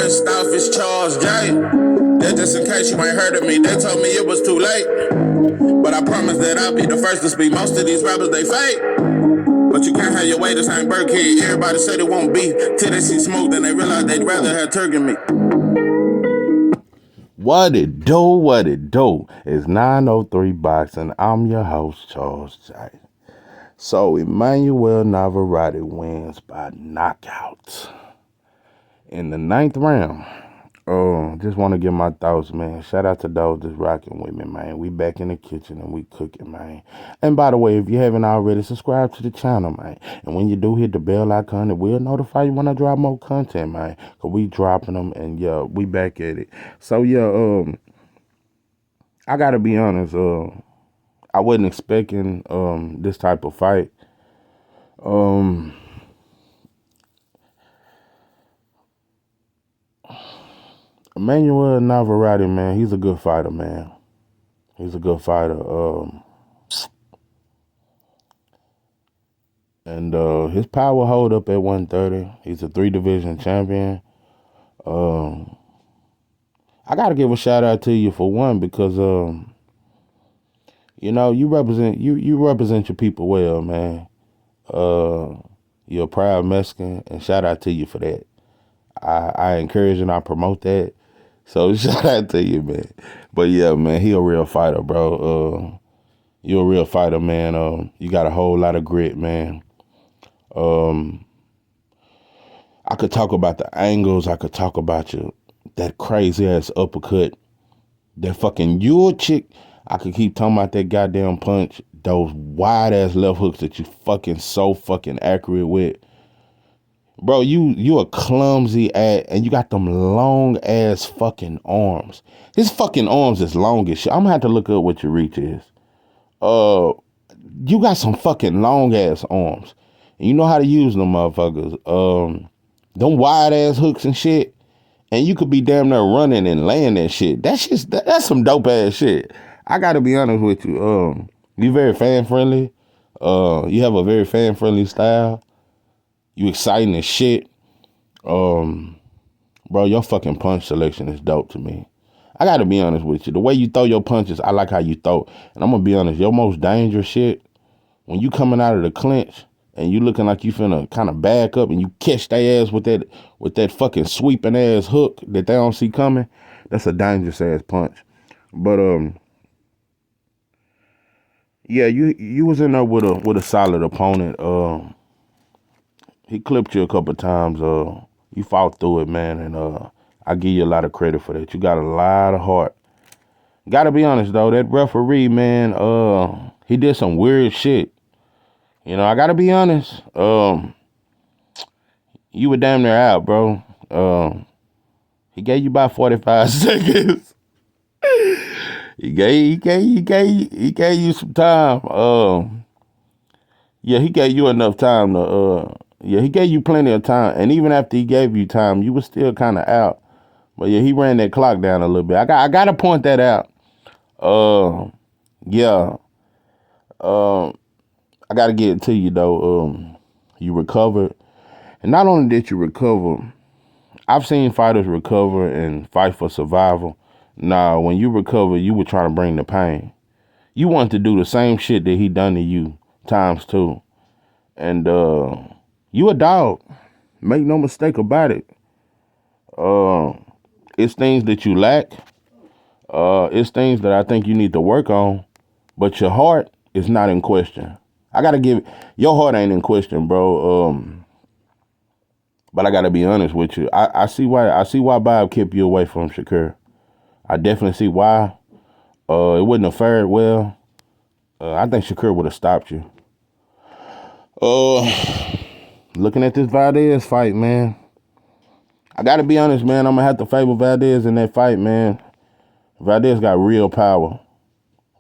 First off, it's Charles J. That just in case you ain't heard of me. They told me it was too late, but I promise that I'll be the first to speak. Most of these rappers, they fake, but you can't have your way. This ain't Burkhead. Everybody said it won't be till they see smoke, then they realize they'd rather have turkey meat. What it do? It's 903 Boxing. I'm your host, Charles J. So, Emmanuel Navarrete wins by knockout in the 9th round. Just want to give my thoughts, man. Shout out to those that's rocking with me, man. We back in the kitchen and we cooking, man. And by the way, if you haven't already, subscribe to the channel, man. And when you do, hit the bell icon. It will notify you when I drop more content, man. Because we dropping them and, yeah, we back at it. So, yeah, I got to be honest. I wasn't expecting this type of fight. Emmanuel Navarrete, man, he's a good fighter, man. He's a good fighter. And his power hold up at 130. He's a 3-division champion. I gotta give a shout out to you for one because you know, you represent your people well, man. You're a proud Mexican, and shout out to you for that. I encourage and I promote that. So shout out to you, man. But yeah, man, he a real fighter, bro. You're a real fighter, man. You got a whole lot of grit, man. I could talk about the angles. I could talk about that crazy ass uppercut. That fucking your chick. I could keep talking about that goddamn punch. Those wide ass left hooks that you fucking so fucking accurate with. Bro, you a clumsy ass, and you got them long ass fucking arms. His fucking arms is long as shit. I'm gonna have to look up what your reach is. You got some fucking long ass arms. And you know how to use them motherfuckers. Them wide ass hooks and shit. And you could be damn near running and laying that shit. That's some dope ass shit. I gotta be honest with you. You very fan friendly. You have a very fan friendly style. You exciting as shit. Bro, your fucking punch selection is dope to me. I gotta be honest with you. The way you throw your punches, I like how you throw. And I'm gonna be honest, your most dangerous shit, when you coming out of the clinch and you looking like you finna kind of back up and you catch their ass with that fucking sweeping ass hook that they don't see coming, that's a dangerous ass punch. But yeah, you was in there with a solid opponent. He clipped you a couple times. You fought through it, man, and I give you a lot of credit for that. You got a lot of heart. Gotta be honest though, that referee, man, he did some weird shit. You know, I gotta be honest. You were damn near out, bro. He gave you about 45 seconds. He gave you some time. Yeah, he gave you enough time to yeah, he gave you plenty of time. And even after he gave you time, you were still kind of out. But yeah, he ran that clock down a little bit. I gotta point that out. Yeah. I gotta get it to you though. You recovered. And not only did you recover, I've seen fighters recover and fight for survival. Nah, when you recover, you were trying to bring the pain. You wanted to do the same shit that he done to you times 2. And you a dog. Make no mistake about it. It's things that you lack. It's things that I think you need to work on. But your heart is not in question. I gotta give your heart ain't in question, bro. But I gotta be honest with you. I see why Bob kept you away from Shakur. I definitely see why. It wouldn't have fared well. I think Shakur would have stopped you. Looking at this Valdez fight, man, I gotta be honest, man. I'm gonna have to favor Valdez in that fight, man. Valdez got real power.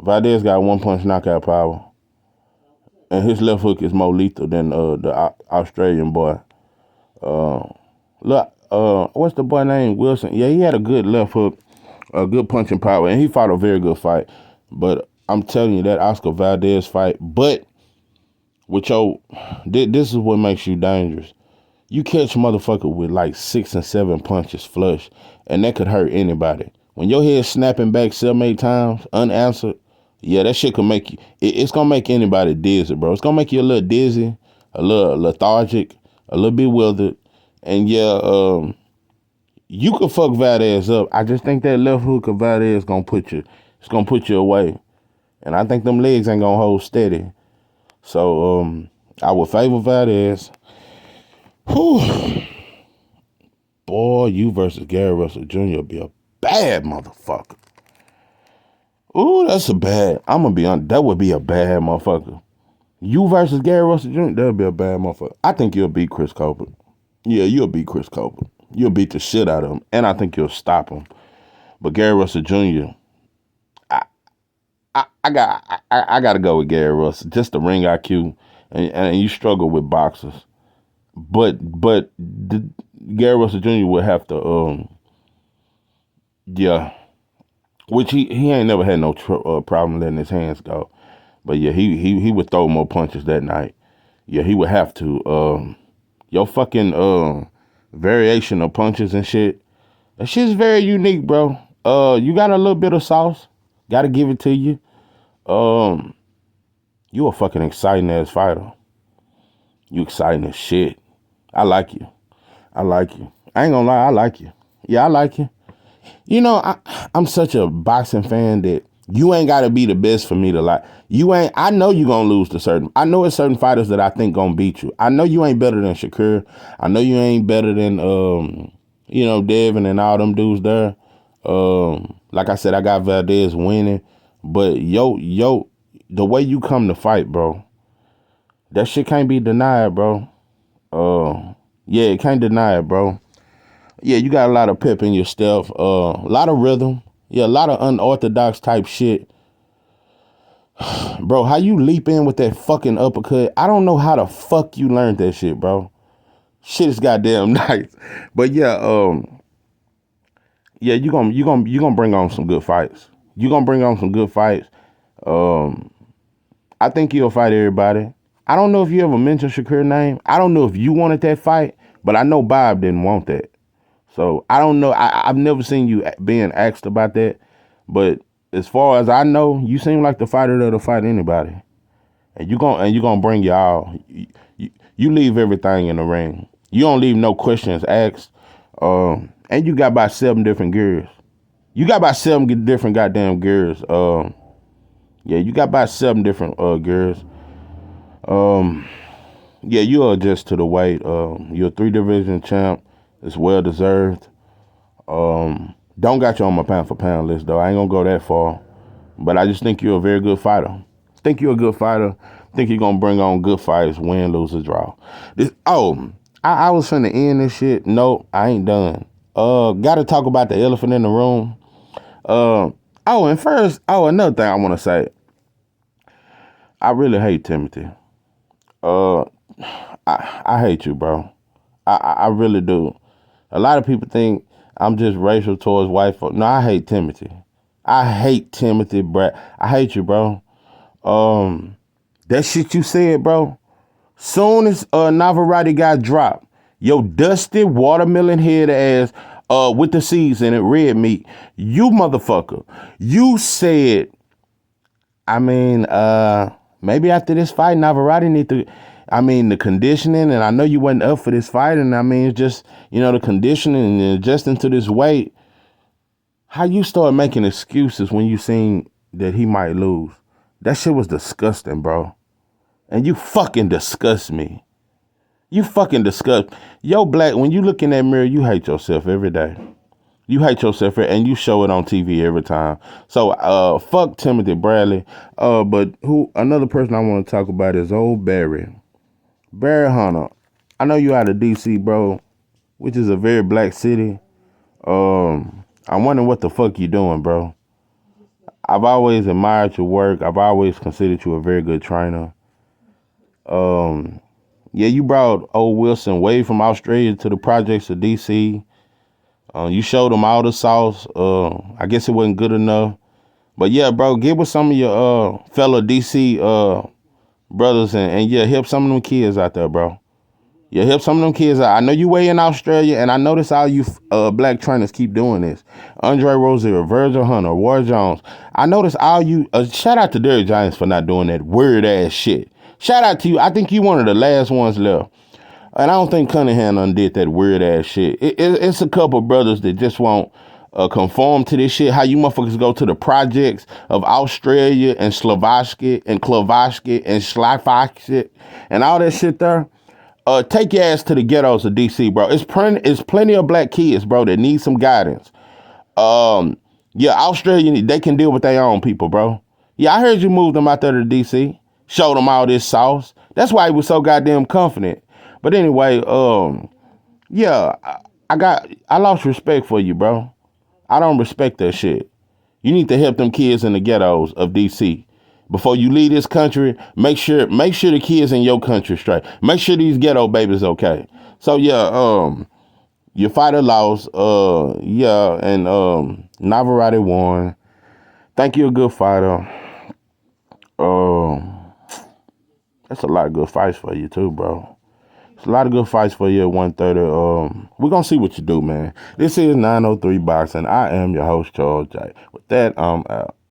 Valdez got one-punch knockout power. And his left hook is more lethal than the Australian boy. What's the boy name? Wilson. Yeah, he had a good left hook, a good punching power, and he fought a very good fight. But I'm telling you, that Oscar Valdez fight, but with this is what makes you dangerous. You catch motherfucker with like 6 and 7 punches flush, and that could hurt anybody. When your head snapping back 7, 8 times unanswered, yeah, that shit could make you. It's gonna make anybody dizzy, bro. It's gonna make you a little dizzy, a little lethargic, a little bewildered, and yeah, you could fuck Valdez up. I just think that left hook of Valdez is gonna put you. It's gonna put you away, and I think them legs ain't gonna hold steady. So I would favor Valdez. Whew. Boy, you versus Gary Russell Jr. would be a bad motherfucker. Ooh, that's a bad. I'm gonna be on. That would be a bad motherfucker. You versus Gary Russell Jr. That would be a bad motherfucker. I think you'll beat Chris Colbert. Yeah, you'll beat Chris Colbert. You'll beat the shit out of him, and I think you'll stop him. But Gary Russell Jr. I gotta go with Gary Russell. Just the ring IQ, and you struggle with boxers. But Gary Russell Jr. would have to yeah, which he ain't never had no problem letting his hands go. But yeah, he would throw more punches that night. Yeah, he would have to. Your fucking variation of punches and shit. That shit's very unique, bro. You got a little bit of sauce. Gotta give it to you. You a fucking exciting ass fighter. You exciting as shit. I like you. I like you. I ain't gonna lie, I like you. Yeah, I like you. You know, I'm such a boxing fan that you ain't gotta be the best for me to like. I know you gonna lose to certain. I know it's certain fighters that I think gonna beat you. I know you ain't better than Shakur. I know you ain't better than Devin and all them dudes there. Like I said, I got Valdez winning. But the way you come to fight, bro, that shit can't be denied, bro. Yeah, it can't deny it, bro. Yeah, you got a lot of pep in your stuff. A lot of rhythm. Yeah, a lot of unorthodox type shit. Bro, how you leap in with that fucking uppercut? I don't know how the fuck you learned that shit, bro. Shit is goddamn nice. But yeah, yeah, you gonna bring on some good fights. You gonna bring on some good fights. I think you'll fight everybody. I don't know if you ever mentioned Shakur's name. I don't know if you wanted that fight, but I know Bob didn't want that. So I don't know. I've never seen you being asked about that. But as far as I know, you seem like the fighter that'll fight anybody. And you're gonna bring your all. You leave everything in the ring. You don't leave no questions asked. And you got about 7 different gears. You got about 7 different goddamn gears. Yeah, you got about 7 different gears. Yeah, you'll adjust to the weight. You're a 3-division champ. It's well deserved. Don't got you on my pound for pound list though. I ain't gonna go that far. But I just think you're a very good fighter. Think you're a good fighter. Think you're gonna bring on good fights, win, lose, or draw. I was finna end this shit. No, I ain't done. Gotta talk about the elephant in the room. And first, another thing I wanna say. I really hate Timothy. I hate you, bro. I really do. A lot of people think I'm just racial towards white folk. No, I hate Timothy. I hate Timothy, Brad. I hate you, bro. That shit you said, bro. Soon as Navarrete got dropped, your dusty watermelon head ass with the seeds in it, red meat, you motherfucker. You said, maybe after this fight, Navarrete need to. The conditioning, and I know you wasn't up for this fight, and it's just, the conditioning and adjusting to this weight. How you start making excuses when you seen that he might lose? That shit was disgusting, bro. And you fucking disgust me. You fucking disgust. Yo, Black, when you look in that mirror, you hate yourself every day. You hate yourself, and you show it on TV every time. So, fuck Timothy Bradley. But another person I want to talk about is old Barry. Barry Hunter, I know you out of D.C., bro, which is a very black city. I'm wondering what the fuck you doing, bro. I've always admired your work. I've always considered you a very good trainer. Yeah, you brought old Wilson way from Australia to the projects of D.C. You showed him all the sauce. I guess it wasn't good enough. But yeah, bro, get with some of your fellow D.C. brothers and yeah, help some of them kids out there, bro. You help some of them kids out. I know you way in Australia, and I notice all you black trainers keep doing this. Andre Rozier, Virgil Hunter, War Jones. I notice all you. Shout out to Derrick Giants for not doing that weird ass shit. Shout out to you. I think you one of the last ones left. And I don't think Cunningham undid that weird ass shit. It's a couple brothers that just won't conform to this shit. How you motherfuckers go to the projects of Australia and Slovakia and Slovakia and Slovakia and all that shit there. Take your ass to the ghettos of DC, bro. It's plenty of black kids, bro, that need some guidance. Yeah, Australia, they can deal with their own people, bro. Yeah, I heard you moved them out there to DC. Showed them all this sauce. That's why he was so goddamn confident. But anyway, yeah, I lost respect for you, bro. I don't respect that shit. You need to help them kids in the ghettos of DC. Before you leave this country, make sure the kids in your country straight. Make sure these ghetto babies okay. So yeah, your fighter lost. Yeah, and Navarrete won. Think you're a good fighter. That's a lot of good fights for you too, bro. It's a lot of good fights for you at 130. We're gonna see what you do, man. This is 903 Boxing. I am your host, Charles J. With that, I'm out.